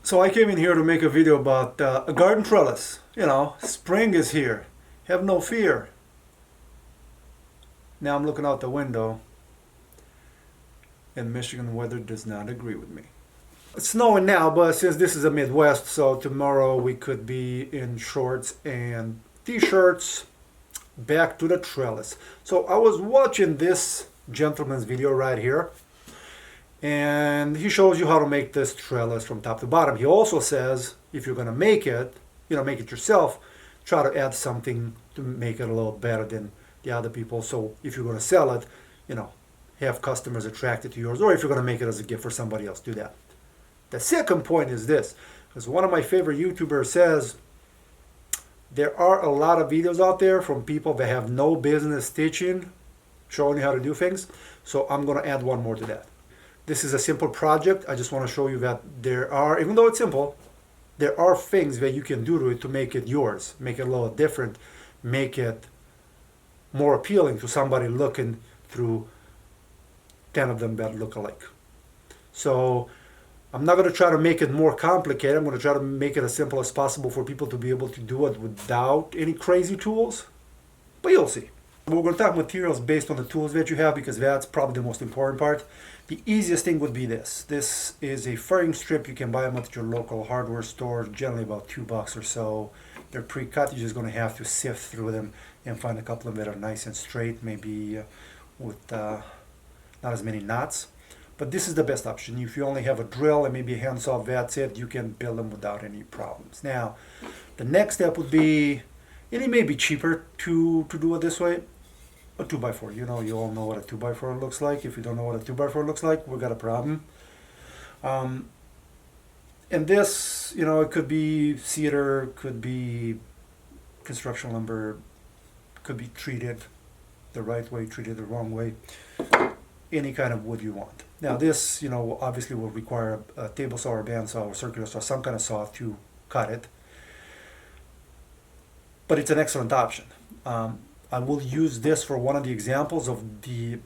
So I came in here to make a video about a garden trellis. You know, spring is here. Have no fear. Now I'm looking out the window and Michigan weather does not agree with me. It's snowing now, but since this is a Midwest, so tomorrow we could be in shorts and t-shirts. Back to the trellis. So I was watching this gentleman's video right here, and he shows you how to make this trellis from top to bottom. He also says if you're going to make it, make it yourself, try to add something to make it a little better than the other people. So if you're going to sell it, have customers attracted to yours, or if you're going to make it as a gift for somebody else, do that. The second point is this, because one of my favorite YouTubers says there are a lot of videos out there from people that have no business stitching, showing you how to do things. So I'm going to add one more to that. This is a simple project. I just want to show you that there are, even though it's simple, there are things that you can do to it to make it yours, make it a little different, make it more appealing to somebody looking through 10 of them that look alike. So I'm not going to try to make it more complicated. I'm going to try to make it as simple as possible for people to be able to do it without any crazy tools. But you'll see. We're going to talk materials based on the tools that you have, because that's probably the most important part. The easiest thing would be this. This is a furring strip. You can buy them at your local hardware store, generally about $2 or so. They're pre-cut. You're just going to have to sift through them and find a couple of them that are nice and straight, maybe with not as many knots. But this is the best option. If you only have a drill and maybe a handsaw, that's it. You can build them without any problems. Now, the next step would be, and it may be cheaper to do it this way, a 2x4. You all know what a 2x4 looks like. If you don't know what a 2x4 looks like, we've got a problem. And this, it could be cedar, could be construction lumber, could be treated the right way, treated the wrong way. Any kind of wood you want. Now this, obviously will require a table saw or band saw or circular saw, some kind of saw to cut it. But it's an excellent option. I will use this for one of the examples of the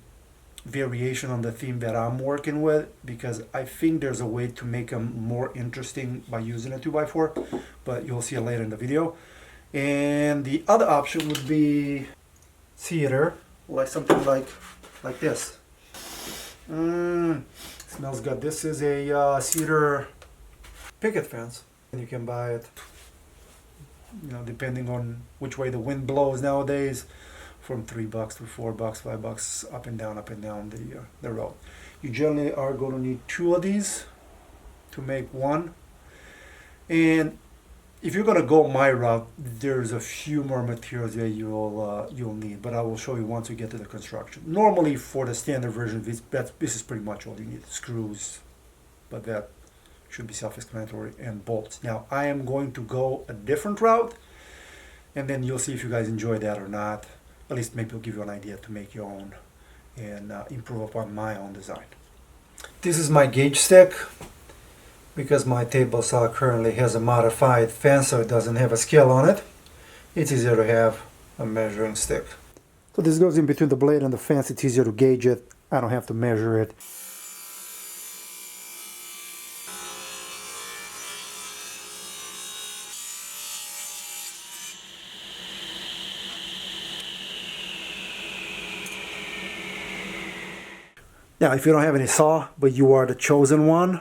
variation on the theme that I'm working with, because I think there's a way to make them more interesting by using a 2x4, but you'll see it later in the video. And the other option would be cedar, like something like this. Smells good. This is a cedar picket fence, and you can buy it, depending on which way the wind blows nowadays, from $3 to $4, $5, up and down the road. You generally are going to need 2 of these to make one. And if you're going to go my route, there's a few more materials that you'll need, but I will show you once we get to the construction. Normally, for the standard version, this is pretty much all you need. Screws, but that should be self-explanatory, and bolts. Now, I am going to go a different route, and then you'll see if you guys enjoy that or not. At least maybe it'll give you an idea to make your own and improve upon my own design. This is my gauge stick. Because my table saw currently has a modified fence, so it doesn't have a scale on it, it's easier to have a measuring stick. So this goes in between the blade and the fence. It's easier to gauge it. I don't have to measure it. Now, if you don't have any saw, but you are the chosen one,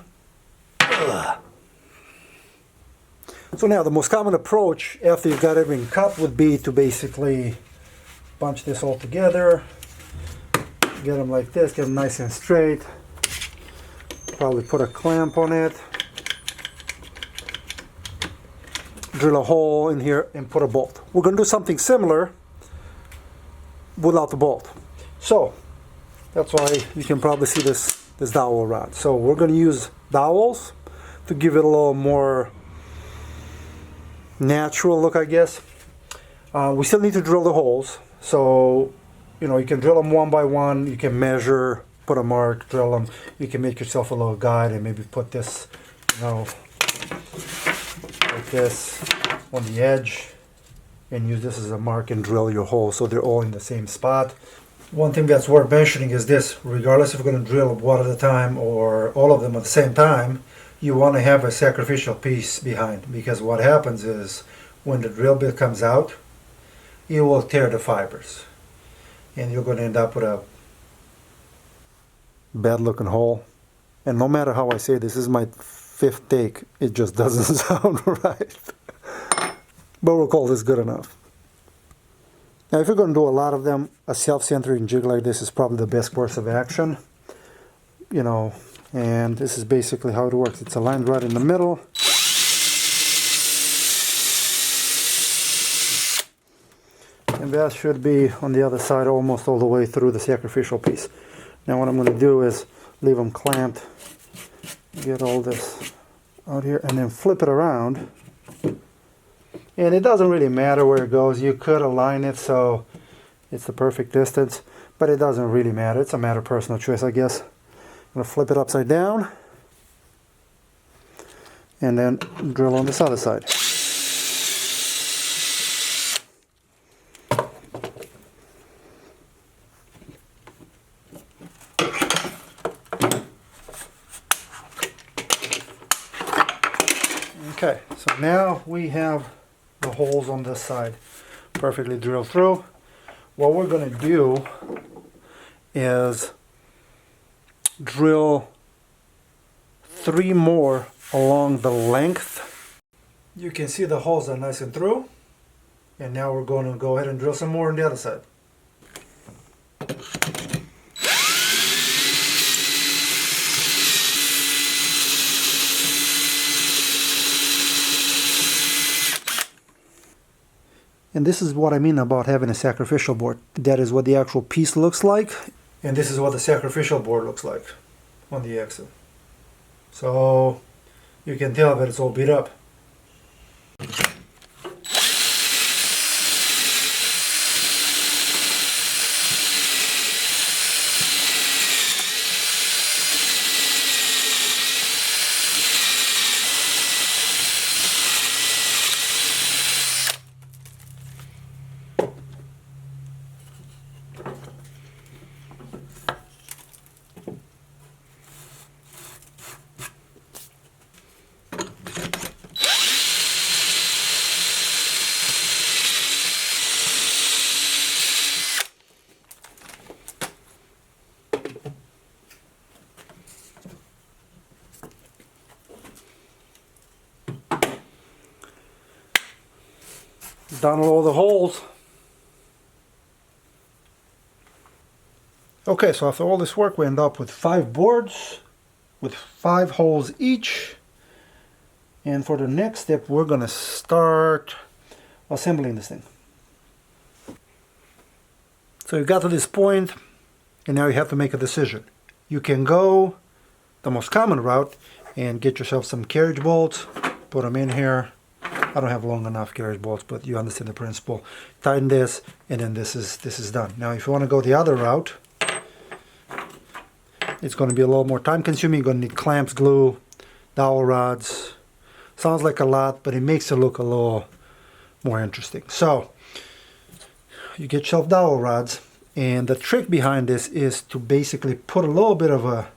so now the most common approach after you've got everything cut would be to basically bunch this all together, get them like this, get them nice and straight, probably put a clamp on it, drill a hole in here and put a bolt. We're going to do something similar without the bolt. So that's why you can probably see this dowel rod. So we're going to use dowels to give it a little more natural look, I guess. We still need to drill the holes, so you can drill them one by one. You can measure, put a mark, drill them. You can make yourself a little guide and maybe put this, like this on the edge, and use this as a mark and drill your hole so they're all in the same spot. One thing that's worth mentioning is this: regardless if you're going to drill one at a time or all of them at the same time, you want to have a sacrificial piece behind, because what happens is when the drill bit comes out, it will tear the fibers, and you're going to end up with a bad looking hole. And no matter how I say this is my 5th take, it just doesn't sound right. But we'll call this good enough. Now, if you're going to do a lot of them, a self-centering jig like this is probably the best course of action. You know, and this is basically how it works. It's aligned right in the middle. And that should be on the other side almost all the way through the sacrificial piece. Now what I'm going to do is leave them clamped, get all this out here, and then flip it around. And it doesn't really matter where it goes. You could align it so it's the perfect distance, but it doesn't really matter. It's a matter of personal choice, I guess. I'm going to flip it upside down and then drill on this other side. Okay, so now we have the holes on this side perfectly drilled through. What we're going to do is drill 3 more along the length. You can see the holes are nice and through, and now we're going to go ahead and drill some more on the other side. And this is what I mean about having a sacrificial board. That is what the actual piece looks like. And this is what the sacrificial board looks like on the axle. So you can tell that it's all beat up. Done with all the holes. Okay, so after all this work we end up with 5 boards with 5 holes each. And for the next step we're going to start assembling this thing. So you got to this point and now you have to make a decision. You can go the most common route and get yourself some carriage bolts, put them in here. I don't have long enough carriage bolts, but you understand the principle. Tighten this, and then this is done. Now, if you want to go the other route, it's going to be a little more time consuming. You're going to need clamps, glue, dowel rods. Sounds like a lot, but it makes it look a little more interesting. So, you get yourself dowel rods, and the trick behind this is to basically put a little bit of a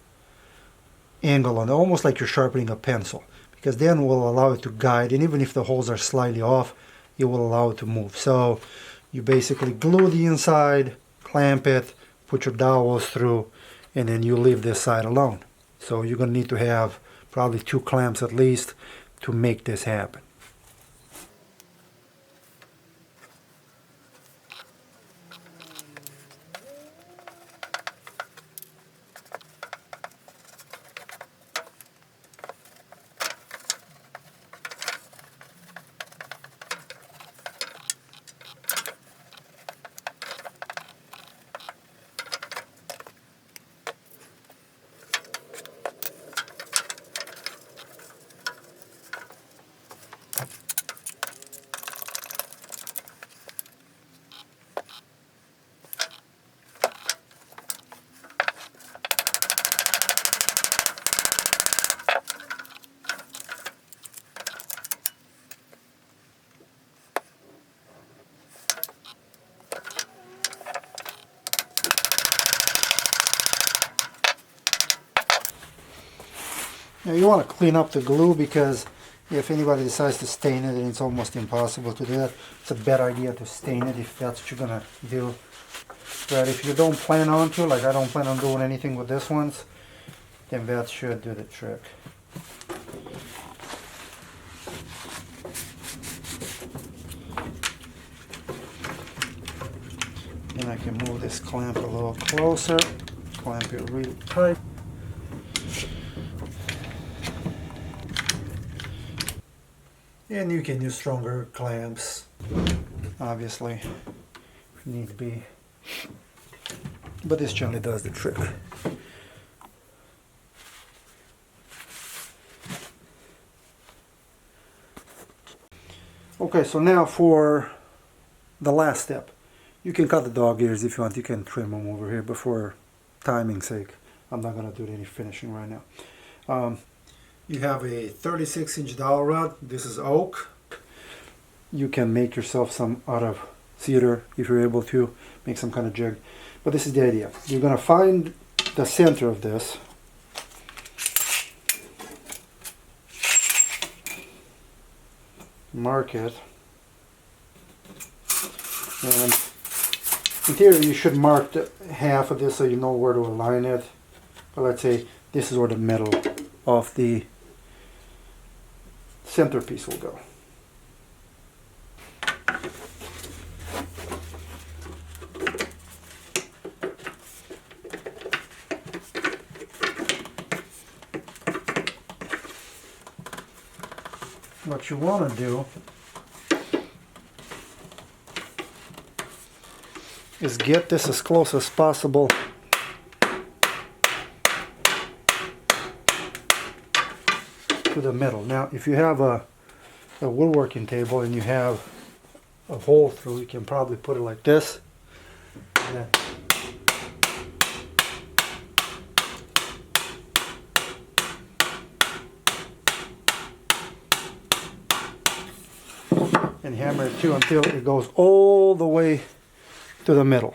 angle on it, almost like you're sharpening a pencil. Because then will allow it to guide, and even if the holes are slightly off, it will allow it to move. So you basically glue the inside, clamp it, put your dowels through, and then you leave this side alone. So you're going to need to have probably 2 clamps at least to make this happen. Now you want to clean up the glue, because if anybody decides to stain it, it's almost impossible to do that. It's a bad idea to stain it if that's what you're going to do. But if you don't plan on to, like I don't plan on doing anything with this ones, then that should do the trick. Then I can move this clamp a little closer, clamp it really tight. And you can use stronger clamps, obviously, if need be. But this generally does the trick. Okay, so now for the last step. You can cut the dog ears if you want. You can trim them over here, but for timing's sake, I'm not going to do any finishing right now. You have a 36-inch dowel rod. This is oak. You can make yourself some out of cedar if you're able to, make some kind of jig. But this is the idea. You're going to find the center of this. Mark it. And in theory, you should mark half of this so you know where to align it. But let's say this is where the middle of the centerpiece will go. What you want to do is get this as close as possible to the middle. Now, if you have a woodworking table and you have a hole through, you can probably put it like this. And and hammer it too until it goes all the way to the middle.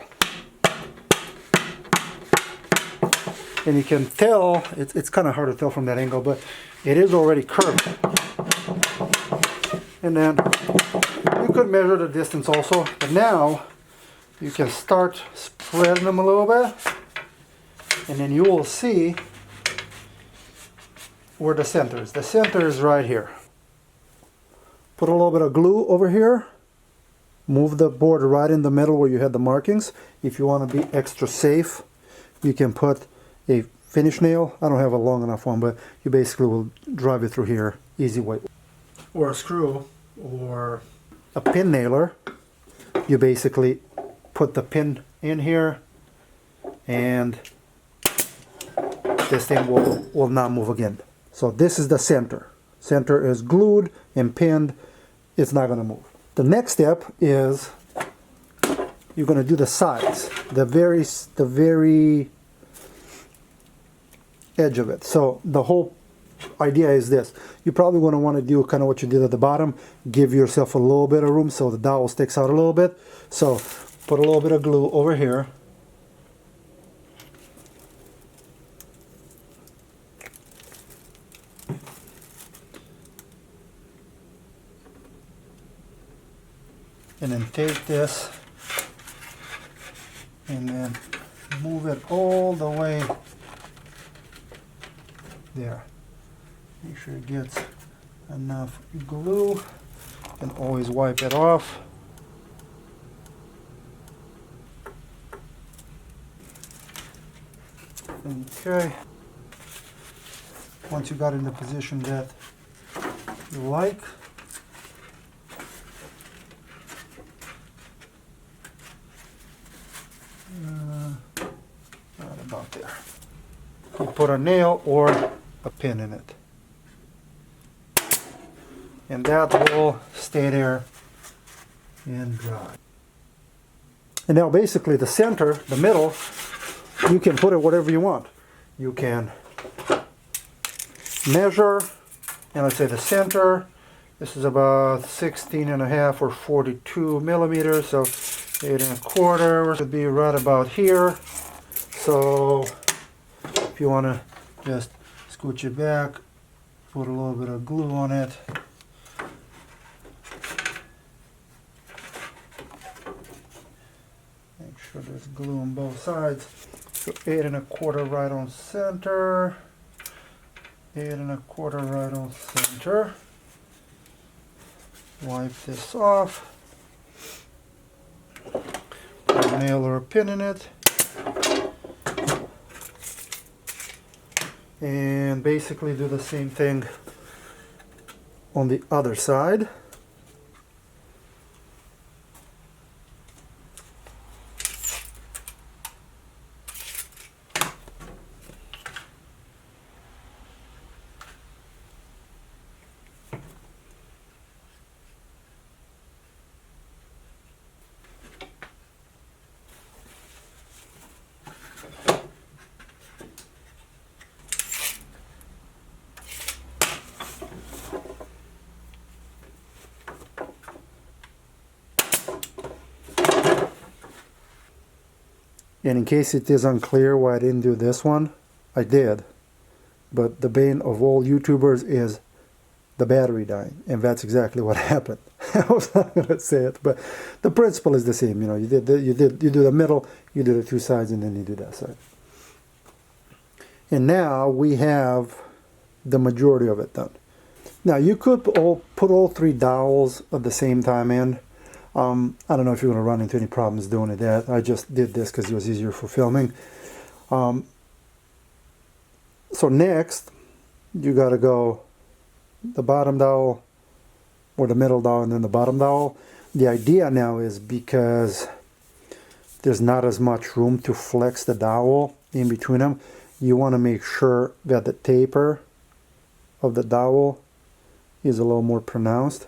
And you can tell, it's kind of hard to tell from that angle, but it is already curved. And then you could measure the distance also, but now you can start spreading them a little bit, and then you will see where the center is. The center is right here. Put a little bit of glue over here. Move the board right in the middle where you had the markings. If you want to be extra safe, you can put a finish nail. I don't have a long enough one, but you basically will drive it through here, easy way. Or a screw, or a pin nailer. You basically put the pin in here, and this thing will not move again. So this is the center. Center is glued and pinned. It's not going to move. The next step is you're going to do the sides, the very edge of it. So the whole idea is this. You're probably going to want to do kind of what you did at the bottom. Give yourself a little bit of room so the dowel sticks out a little bit. So put a little bit of glue over here. And then take this and then move it all the way there. Make sure it gets enough glue, and always wipe it off. Okay. Once you got in the position that you like, right about there. You put a nail or a pin in it, and that will stay there and dry. And now basically the center, the middle, you can put it whatever you want. You can measure, and let's say the center, this is about 16.5 or 42 millimeters, so 8.25 would be right about here. So if you want to just scooch it back Put a little bit of glue on it. Make sure there's glue on both sides. So 8 1/4 right on center. 8 1/4 right on center. Wipe this off. Put a nail or a pin in it. And basically do the same thing on the other side. And in case it is unclear why I didn't do this one, I did. But the bane of all YouTubers is the battery dying. And that's exactly what happened. I was not going to say it, but the principle is the same. You know, you do the middle, you do the two sides, and then you do that side. And now we have the majority of it done. Now you could put all 3 dowels at the same time in. I don't know if you're going to run into any problems doing that. I just did this because it was easier for filming. So next, you got to go the bottom dowel or the middle dowel and then the bottom dowel. The idea now is because there's not as much room to flex the dowel in between them, you want to make sure that the taper of the dowel is a little more pronounced.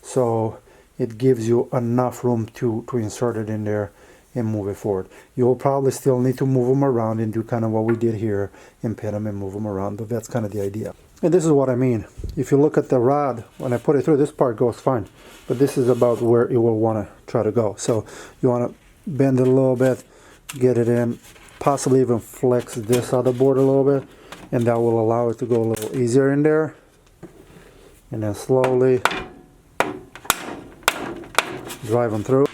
So it gives you enough room to insert it in there and move it forward. You'll probably still need to move them around and do kind of what we did here and pin them and move them around, but that's kind of the idea. And this is what I mean. If you look at the rod, when I put it through, this part goes fine, but this is about where it will want to try to go. So you want to bend it a little bit, get it in, possibly even flex this other board a little bit, and that will allow it to go a little easier in there. And then slowly drive them through.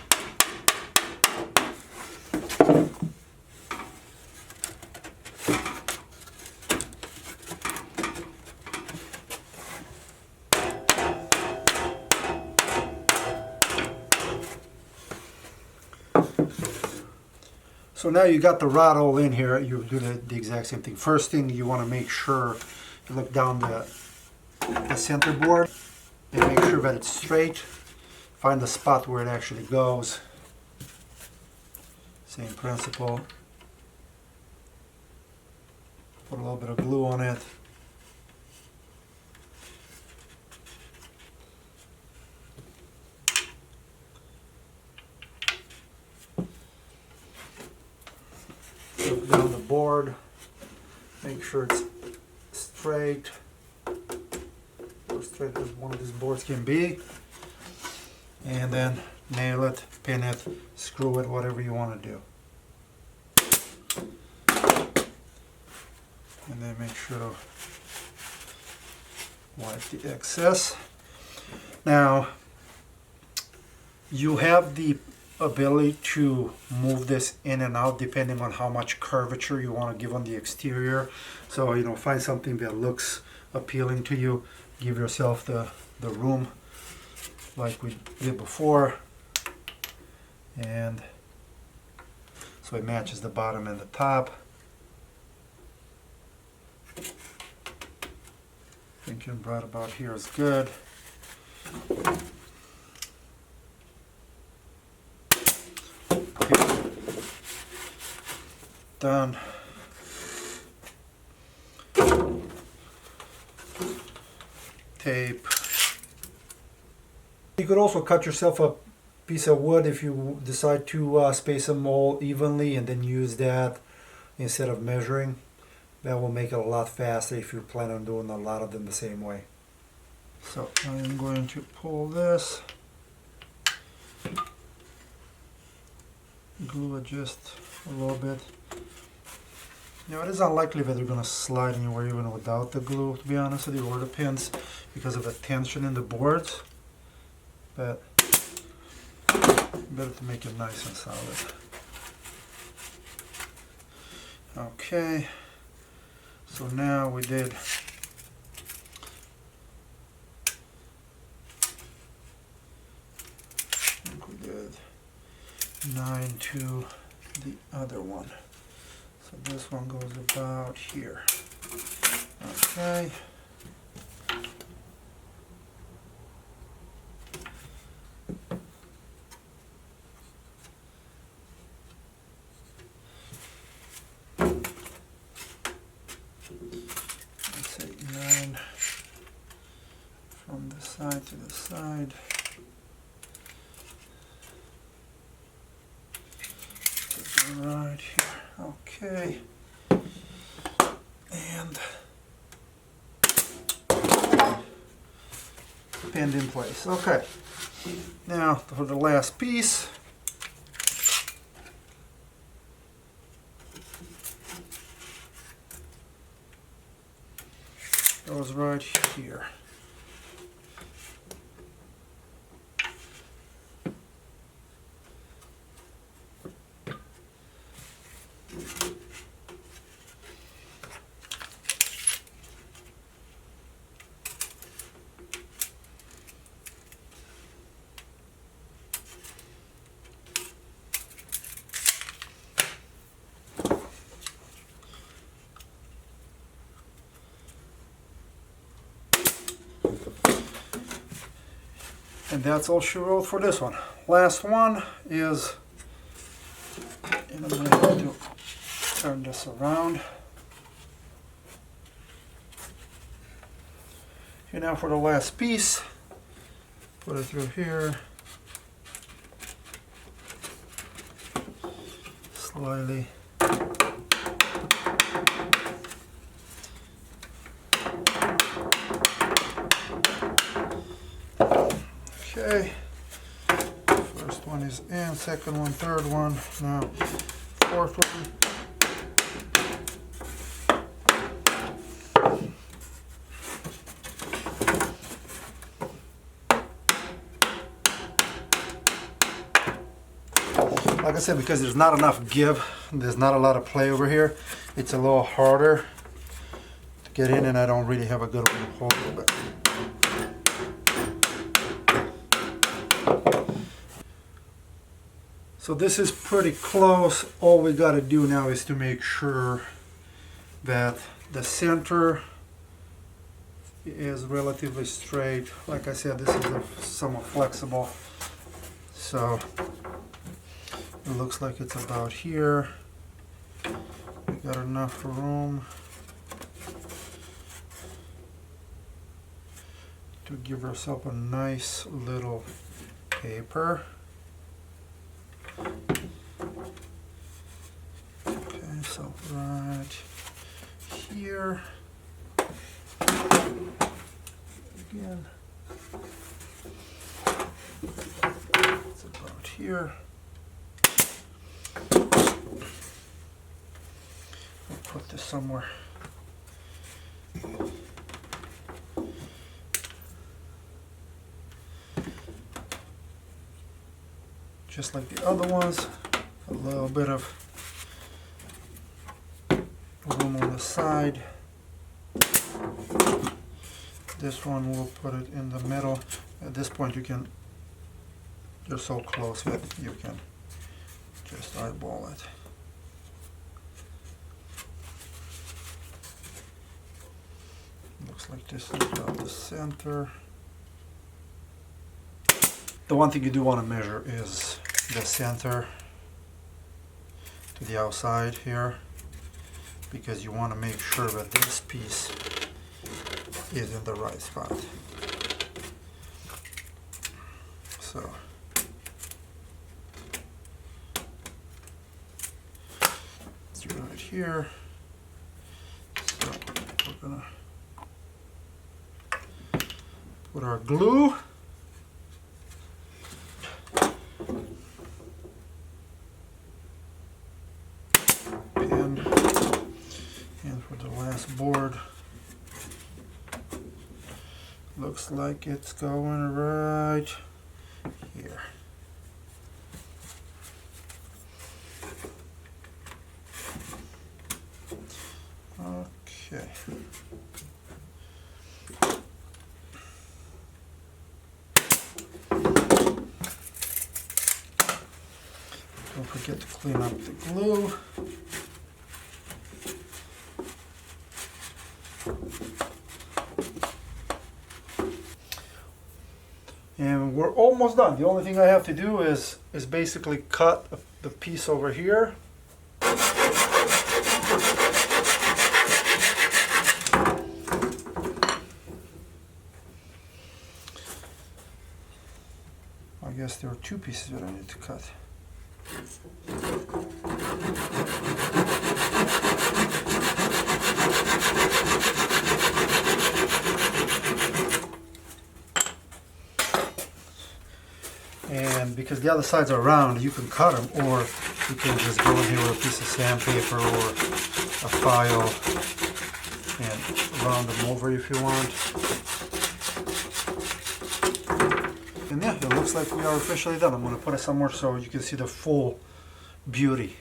So now you got the rod all in here, you do the exact same thing. First thing you want to make sure you look down the center board and make sure that it's straight. Find the spot where it actually goes. Same principle. Put a little bit of glue on it. Look down the board. Make sure it's straight. As straight as one of these boards can be. And then nail it, pin it, screw it, whatever you want to do. And then make sure to wipe the excess. Now, you have the ability to move this in and out depending on how much curvature you want to give on the exterior. So, you know, find something that looks appealing to you. Give yourself the room like we did before, and so it matches the bottom and the top. Thinking right about here is good. Okay. Done. Tape. You could also cut yourself a piece of wood if you decide to space them all evenly and then use that instead of measuring. That will make it a lot faster if you plan on doing a lot of them the same way. So I'm going to pull this, glue it just a little bit, Now it is unlikely that they're going to slide anywhere even without the glue, to be honest with you, or the pins, because of the tension in the boards. But better to make it nice and solid. Okay, so now we did I think we did 9 to the other one. So this one goes about here. Okay. Let's say 9 from the side to the side. Right here. Okay. And pinned in place. Okay. Now for the last piece. Goes right here. And that's all she wrote for this one. Last one is, and I'm going to have to turn this around. Okay, now for the last piece, put it through here, slightly. Okay, first one is in, second one, third one, now fourth one. Like I said, because there's not enough give, there's not a lot of play over here, it's a little harder to get in, and I don't really have a good way to hold it. But so this is pretty close. All we got to do now is to make sure that the center is relatively straight. Like I said, this is somewhat flexible. So it looks like it's about here. We got enough room to give ourselves a nice little paper. Okay, so right here, again, it's about here. We'll put this somewhere. Just like the other ones, a little bit of room on the side. This one we'll put it in the middle. At this point you're so close that you can just eyeball it. Looks like this is about the center. The one thing you do want to measure is the center to the outside here, because you want to make sure that this piece is in the right spot. So it's right here. So we're gonna put our glue. Looks like it's going right here. Okay. Don't forget to clean up the glue. And we're almost done. The only thing I have to do is basically cut the piece over here. I guess there are two pieces that I need to cut. And because the other sides are round, you can cut them, or you can just go in here with a piece of sandpaper or a file and round them over if you want. And yeah, it looks like we are officially done. I'm going to put it somewhere so you can see the full beauty.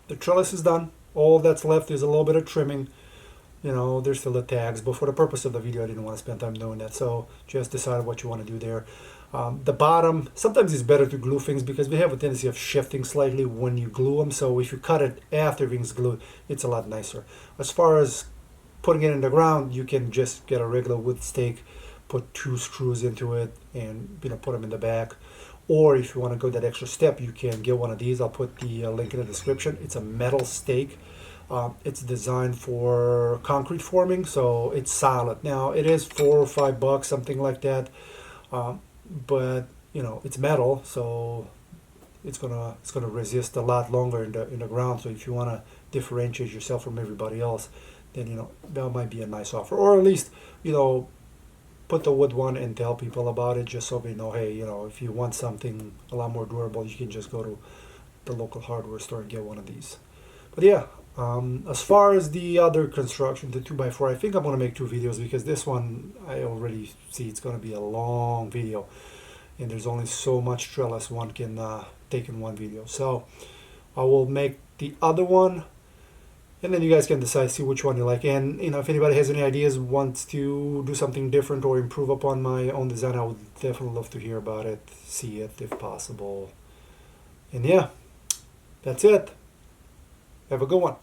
The trellis is done. All that's left is a little bit of trimming. You know, there's still the tags, but for the purpose of the video, I didn't want to spend time doing that. So just decide what you want to do there. The bottom, sometimes it's better to glue things because we have a tendency of shifting slightly when you glue them. So if you cut it after everything's glued, it's a lot nicer. As far as putting it in the ground, you can just get a regular wood stake, put 2 screws into it, and put them in the back. Or if you want to go that extra step, you can get one of these. I'll put the link in the description. It's a metal stake. It's designed for concrete forming, so it's solid. Now it is $4 or $5, something like that. But it's metal, so it's gonna resist a lot longer in the ground. So if you want to differentiate yourself from everybody else, then that might be a nice offer. Or at least put the wood one and tell people about it, just so they know, hey, if you want something a lot more durable, you can just go to the local hardware store and get one of these. But yeah, as far as the other construction, the 2x4, I think I'm going to make 2 videos because this one, I already see it's going to be a long video. And there's only so much trellis one can take in one video. So I will make the other one, and then you guys can decide, see which one you like. And if anybody has any ideas, wants to do something different or improve upon my own design, I would definitely love to hear about it, see it if possible. And yeah, that's it. Have a good one.